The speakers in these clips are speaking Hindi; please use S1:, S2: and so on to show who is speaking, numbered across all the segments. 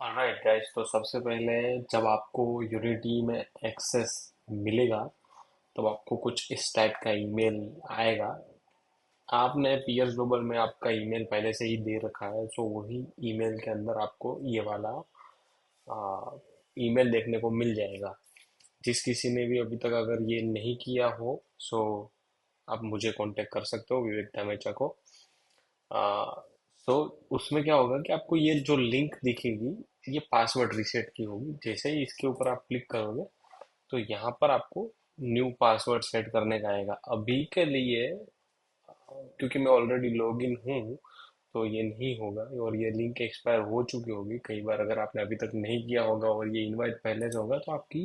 S1: ऑलराइट गाइस, तो सबसे पहले जब आपको यूनिटी में एक्सेस मिलेगा तब आपको कुछ इस टाइप का ईमेल आएगा। आपने पीएस ग्लोबल में आपका ईमेल पहले से ही दे रखा है, सो वही ईमेल के अंदर आपको ये वाला ईमेल देखने को मिल जाएगा। जिस किसी ने भी अभी तक अगर ये नहीं किया हो, सो आप मुझे कांटेक्ट कर सकते हो, विवेक धामेचा को। आ, तो उसमें क्या होगा कि आपको ये जो लिंक दिखेगी, ये पासवर्ड रीसेट की होगी। जैसे ही इसके ऊपर आप क्लिक करोगे तो यहाँ पर आपको न्यू पासवर्ड सेट करने का आएगा। अभी के लिए क्योंकि मैं ऑलरेडी लॉग इन हूँ तो ये नहीं होगा, और ये लिंक एक्सपायर हो चुकी होगी। कई बार अगर आपने अभी तक नहीं किया होगा और ये इनवाइट पहले से होगा तो आपकी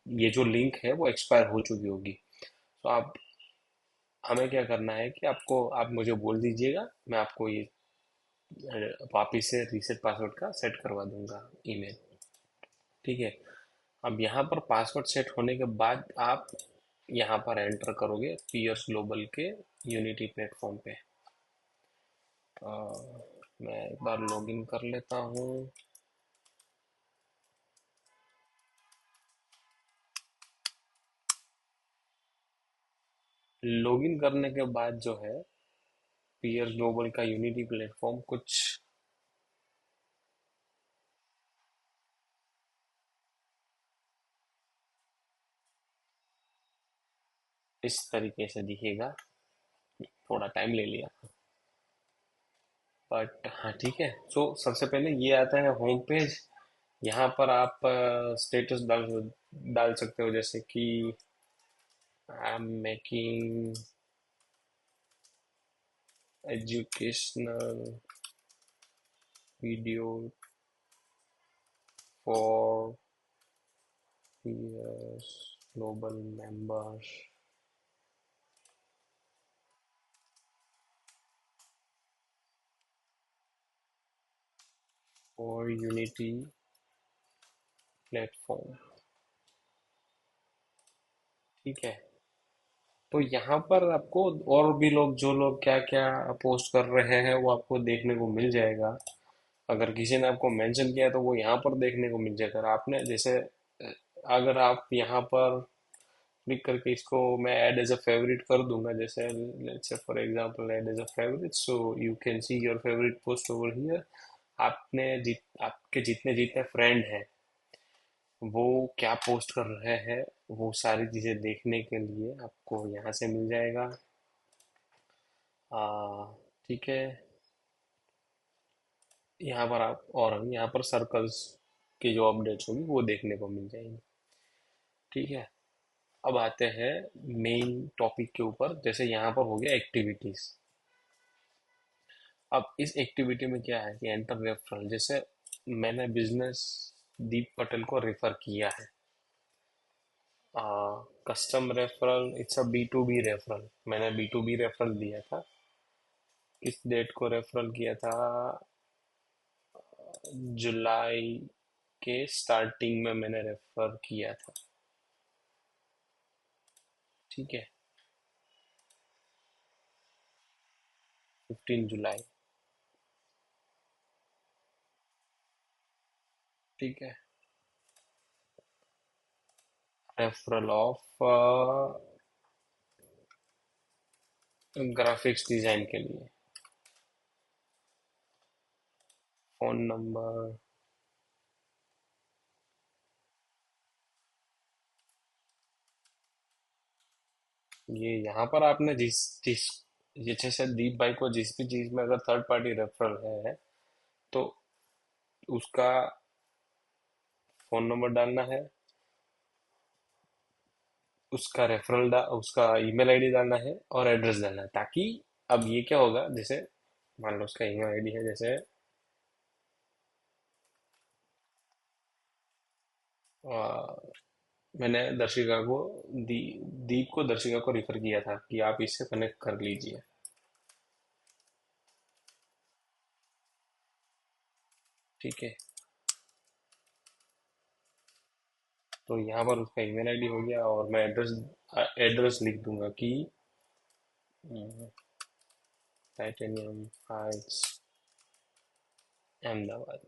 S1: ये जो लिंक है वो एक्सपायर हो चुकी होगी। तो आप हमें क्या करना है कि आप मुझे बोल दीजिएगा, मैं आपको ये वापिस से रीसेट पासवर्ड का सेट करवा दूंगा ईमेल। ठीक है। अब यहाँ पर पासवर्ड सेट होने के बाद आप यहाँ पर एंटर करोगे पीयर्स ग्लोबल के यूनिटी प्लेटफॉर्म पे। अ, मैं एक बार लॉगिन कर लेता हूँ। लॉगिन करने के बाद जो है पीयर्स ग्लोबल का यूनिटी प्लेटफॉर्म कुछ इस तरीके से दिखेगा। थोड़ा टाइम ले लिया, बट हाँ ठीक है। सो सबसे पहले ये आता है होम पेज। यहाँ पर आप स्टेटस डाल डाल सकते हो, जैसे कि I am making educational video for peers global members for unity platform. ठीक है। तो यहाँ पर आपको और भी लोग, जो लोग क्या क्या पोस्ट कर रहे हैं, वो आपको देखने को मिल जाएगा। अगर किसी ने आपको मेंशन किया है तो वो यहाँ पर देखने को मिल जाएगा। अगर आपने जैसे अगर आप यहाँ पर क्लिक करके इसको मैं ऐड एज अ फेवरेट कर दूंगा, जैसे let's say for example add as a favourite, so you can see your favourite post over here. आपके जितने जितने फ्रेंड हैं वो क्या पोस्ट कर रहे हैं, वो सारी चीजें देखने के लिए आपको यहाँ से मिल जाएगा। आ, ठीक है। यहाँ पर आप और यहाँ पर सर्कल्स की जो अपडेट्स होगी वो देखने को मिल जाएंगी। ठीक है। अब आते हैं मेन टॉपिक के ऊपर। जैसे यहाँ पर हो गया एक्टिविटीज। अब इस एक्टिविटी में क्या है कि एंटर रेफरल, जैसे मैंने बिजनेस दीप पटेल को रेफर किया है। Custom referral, it's a B to B referral. मैंने बी टू बी रेफरल दिया था। किस डेट को रेफरल किया था? जुलाई के स्टार्टिंग में मैंने रेफर किया था। ठीक है। 15 जुलाई। ठीक है। रेफरल ऑफ ग्राफिक्स डिजाइन के लिए। Phone number. ये यहाँ पर आपने जिस जिस ये जैसे दीप भाई को जिस भी चीज में अगर थर्ड पार्टी रेफरल है तो उसका फोन नंबर डालना है, उसका ईमेल आईडी डालना है और एड्रेस डालना है, ताकि अब ये क्या होगा, जैसे मान लो उसका ईमेल आईडी है, जैसे अ, मैंने दर्शिका को दीप को दर्शिका को रिफर किया था कि आप इससे कनेक्ट कर लीजिए। ठीक है। तो यहाँ पर उसका ईमेल आईडी हो गया और मैं एड्रेस लिख दूंगा कि टाइटेनियम हाइट्स, अहमदाबाद।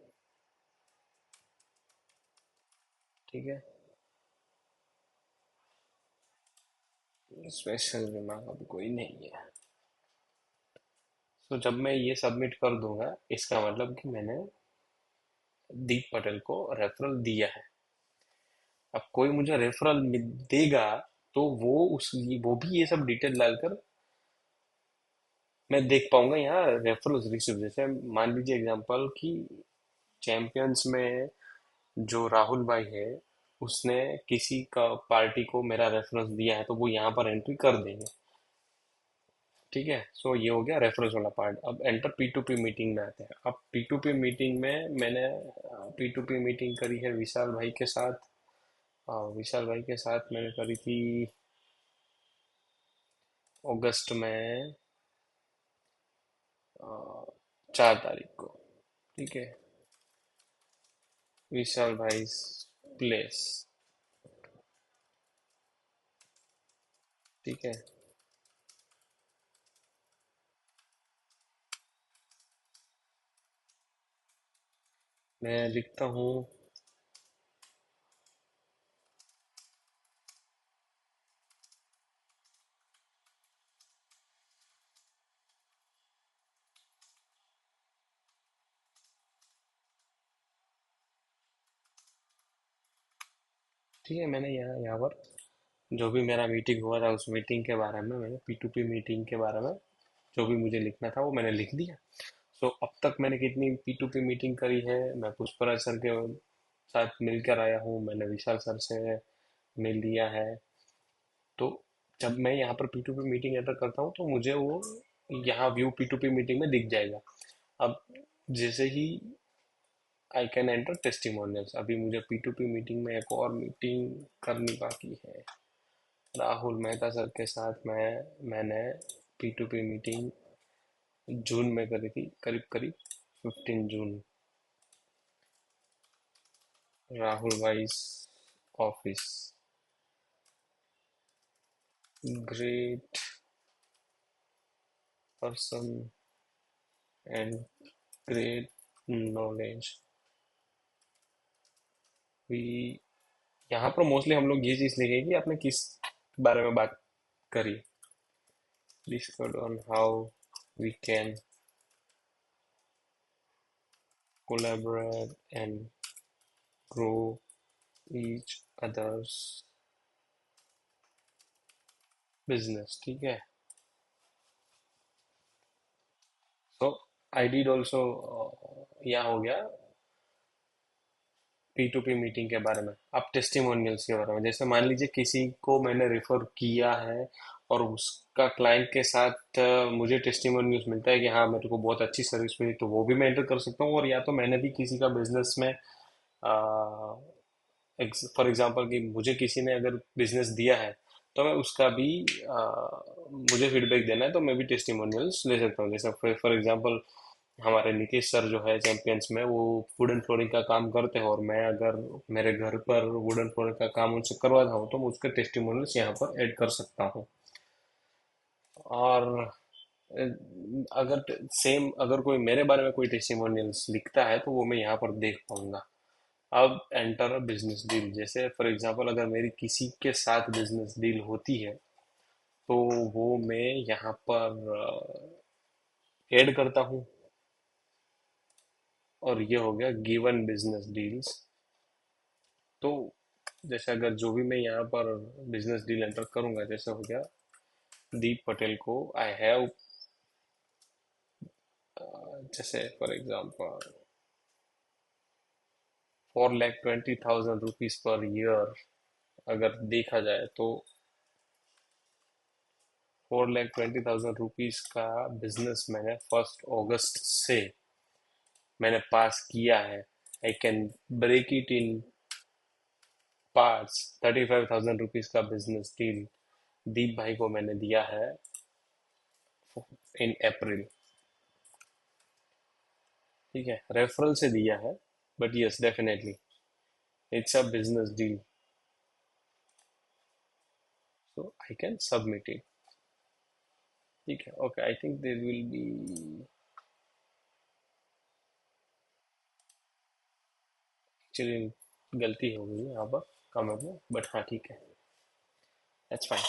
S1: ठीक है। स्पेशल रिमार्क अब कोई नहीं है। तो जब मैं ये सबमिट कर दूंगा, इसका मतलब कि मैंने दीप पटेल को रेफरल दिया है। अब कोई मुझे रेफरल देगा, तो वो भी ये सब डिटेल डालकर मैं देख पाऊंगा यहाँ रेफरल्स रिसीव। जैसे मान लीजिए एग्जांपल कि चैंपियंस में जो राहुल भाई है, उसने किसी का पार्टी को मेरा रेफरेंस दिया है, तो वो यहाँ पर एंट्री कर देंगे। ठीक है, सो ये हो गया रेफरेंस वाला पार्ट। अब enter P to P meeting में आते हैं। अब पी टू पी मीटिंग में मैंने पी टू पी मीटिंग करी है विशाल भाई के साथ। विशाल भाई के साथ मैंने करी थी अगस्त में, 4 तारीख को। ठीक है, विशाल भाई प्लेस। ठीक है, मैं लिखता हूँ। ठीक है, मैंने यहाँ यहाँ पर जो भी मेरा मीटिंग हुआ था उस मीटिंग के बारे में, मैंने पी टू पी मीटिंग के बारे में जो भी मुझे लिखना था वो मैंने लिख दिया। सो अब तक मैंने कितनी पी टू पी मीटिंग करी है? मैं पुष्पराज सर के साथ मिलकर आया हूँ, मैंने विशाल सर से मिल लिया है। तो जब मैं यहाँ पर P to P meeting enter करता हूँ, तो मुझे वो यहाँ view P to P meeting में दिख जाएगा। अब जैसे ही आई कैन एंटर टेस्टिमोनियल्स। अभी मुझे पी टू पी मीटिंग में एक और मीटिंग करनी बाकी है। राहुल मेहता सर के साथ मैंने P to P meeting June में करी थी, करीब करीब 15 June. Rahul vice office, great person and great knowledge. भी यहाँ पर मोस्टली हम लोग ये चीज लिखेंगे कि आपने किस बारे में बात करी। Discuss on how we can collaborate and grow each others business. ठीक है, तो आई डिड ऑल्सो, यहाँ हो गया पी टू पी मीटिंग के बारे में। अब टेस्टिमोनियल्स के बारे में, जैसे मान लीजिए किसी को मैंने रेफर किया है और उसका क्लाइंट के साथ मुझे टेस्टिमोनियल्स मिलता है कि हाँ मेरे को बहुत अच्छी सर्विस मिली, तो वो भी मैं एंटर कर सकता हूँ। और या तो मैंने भी किसी का बिजनेस में, फॉर एग्जांपल कि मुझे किसी ने अगर बिजनेस दिया है, तो मैं उसका भी, मुझे फीडबैक देना है तो मैं भी टेस्टिमोनियल्स ले सकता हूँ। जैसे फॉर एग्जांपल हमारे नीतीश सर जो है चैंपियंस में, वो वुडन फ्लोरिंग का काम करते हैं, और मैं अगर मेरे घर पर वुडन फ्लोरिंग का काम उनसे करवाता हूँ, तो मैं उसके टेस्टिमोनियल्स यहाँ पर ऐड कर सकता हूँ। और अगर सेम अगर कोई मेरे बारे में कोई टेस्टिमोनियल्स लिखता है, तो वो मैं यहाँ पर देख पाऊंगा। अब एंटर बिजनेस डील। जैसे फॉर एग्जांपल अगर मेरी किसी के साथ बिजनेस डील होती है, तो वो मैं यहाँ पर ऐड करता हूँ। और ये हो गया गिवन बिजनेस डील्स। तो जैसे अगर जो भी मैं यहाँ पर बिजनेस डील एंटर करूंगा, जैसे हो गया दीप पटेल को आई हैव, जैसे for example 4,20,000 rupees per year अगर देखा जाए, तो 4,20,000 रुपीज का बिजनेस मैंने 1 अगस्त से मैंने पास किया है। I can break it in parts. 35,000 rupees का बिजनेस डील दीप भाई को मैंने दिया है इन अप्रैल। ठीक है, रेफरल से दिया है, but yes definitely it's a business deal, so I can submit it. ठीक है, okay, I think there will be actually गलती हो गई यहाँ पर कमेंट में, बट हाँ ठीक है, दैट्स फाइन।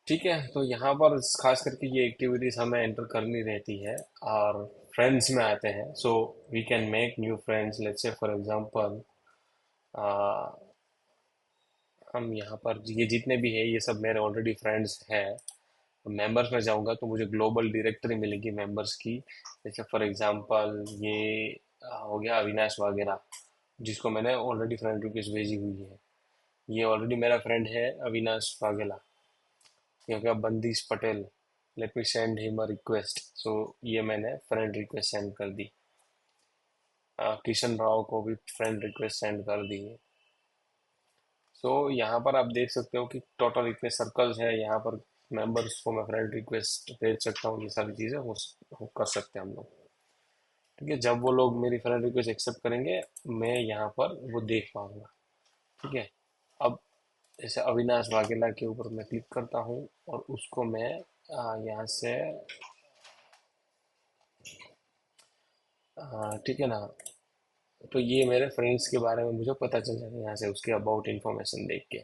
S1: ठीक है, तो यहाँ पर खास करके ये एक्टिविटीज हमें एंटर करनी रहती है, और फ्रेंड्स में आते हैं। So we can make new friends, let's say for example हम यहाँ पर ये जितने भी है ये सब मेरे ऑलरेडी फ्रेंड्स हैं। मेंबर्स में जाऊंगा तो मुझे ग्लोबल डायरेक्टरी मिलेगी मेंबर्स की। जैसे फॉर एग्जांपल ये हो गया अविनाश वगैरह, जिसको मैंने ऑलरेडी फ्रेंड रिक्वेस्ट भेजी हुई है। ये ऑलरेडी मेरा फ्रेंड है अविनाश वाघेला। ये हो गया Bandish Patel, let me send him a request. So ये मैंने फ्रेंड रिक्वेस्ट सेंड कर दी। किशन राव को भी फ्रेंड रिक्वेस्ट सेंड कर दी है। सो यहाँ पर आप देख सकते हो कि टोटल इतने सर्कल्स हैं यहाँ पर। मेंबर्स को मैं फ्रेंड रिक्वेस्ट भेज सकता हूँ, ये सारी चीज़ें हो कर सकते हैं हम लोग। ठीक है, जब वो लोग मेरी फ्रेंड रिक्वेस्ट एक्सेप्ट करेंगे, मैं यहाँ पर वो देख पाऊंगा। ठीक है। अब जैसे अविनाश वाघेला के ऊपर मैं क्लिक करता हूँ और उसको मैं यहाँ से ठीक है ना, तो ये मेरे फ्रेंड्स के बारे में मुझे पता चल जाएगा यहाँ से उसके अबाउट इंफॉर्मेशन देख के।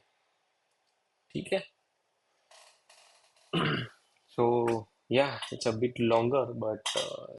S1: ठीक है। सो या it's a bit longer but